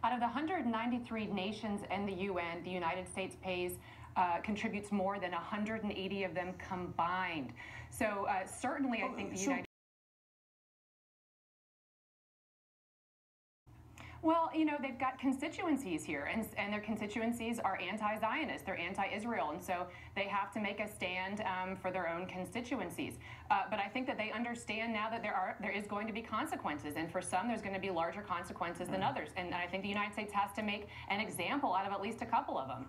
Out of the 193 nations in the UN, the United States contributes more than 180 of them combined. So certainly, I think the United Well, you know, they've got constituencies here, and their constituencies are anti-Zionist, they're anti-Israel, and so they have to make a stand for their own constituencies. But I think that they understand now that there is going to be consequences, and for some there's going to be larger consequences than others, and I think the United States has to make an example out of at least a couple of them.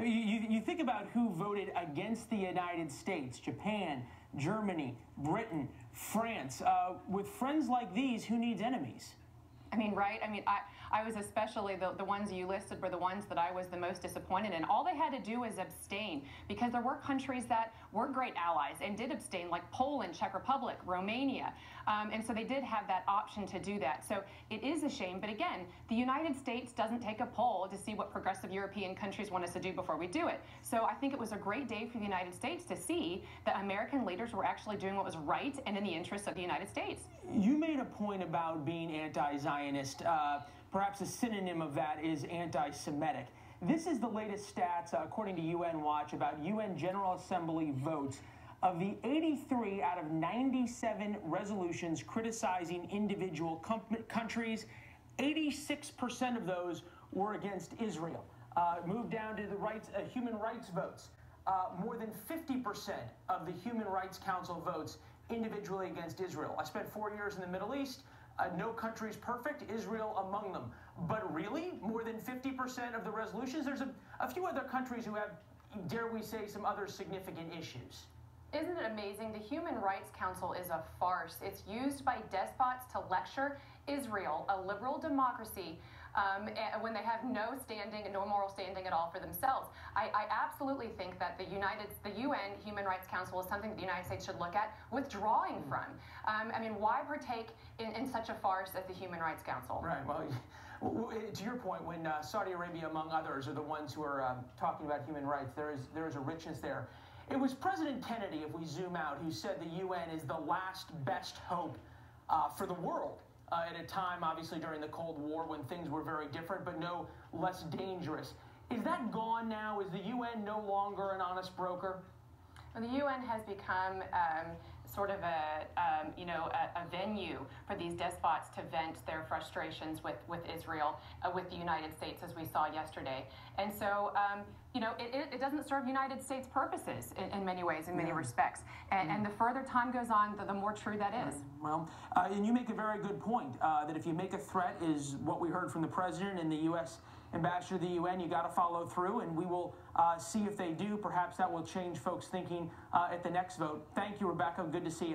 You think about who voted against the United States: Japan, Germany, Britain, France. With friends like these, who needs enemies? I mean, right? I mean, I was especially, the ones you listed were the ones that I was the most disappointed in. All they had to do was abstain, because there were countries that were great allies and did abstain, like Poland, Czech Republic, Romania. And so they did have that option to do that. So it is a shame. But again, the United States doesn't take a poll to see what progressive European countries want us to do before we do it. So I think it was a great day for the United States to see that American leaders were actually doing what was right and in the interests of the United States. You made a point about being anti-Zionist. Perhaps a synonym of that is anti-Semitic. This is the latest stats, according to UN Watch, about UN General Assembly votes. Of the 83 out of 97 resolutions criticizing individual countries, 86% of those were against Israel. Moved down to the human rights votes. More than 50% of the Human Rights Council votes individually against Israel. I spent 4 years in the Middle East. No country's perfect, Israel among them. But really, more than 50% of the resolutions, there's a few other countries who have, dare we say, some other significant issues. Isn't it amazing? The Human Rights Council is a farce. It's used by despots to lecture Israel, a liberal democracy, when they have no standing, no moral standing at all for themselves. I absolutely think that the UN Human Rights Council is something that the United States should look at withdrawing from. I mean, why partake in such a farce as the Human Rights Council? Right. Well, to your point, when Saudi Arabia, among others, are the ones who are talking about human rights, there is a richness there. It was President Kennedy, if we zoom out, who said the UN is the last best hope for the world at a time, obviously, during the Cold War when things were very different, but no less dangerous. Is that gone now? Is the UN no longer an honest broker? Well, the UN has become sort of a venue for these despots to vent their frustrations with Israel, with the United States, as we saw yesterday. And so, you know, it doesn't serve United States purposes in many ways, in many respects. And the further time goes on, the more true that is. Well, and you make a very good point, that if you make a threat, is what we heard from the president and the U.S. ambassador to the UN, you got to follow through, and we will see if they do. Perhaps that will change folks' thinking at the next vote. Thank you, Rebecca. Good to see you.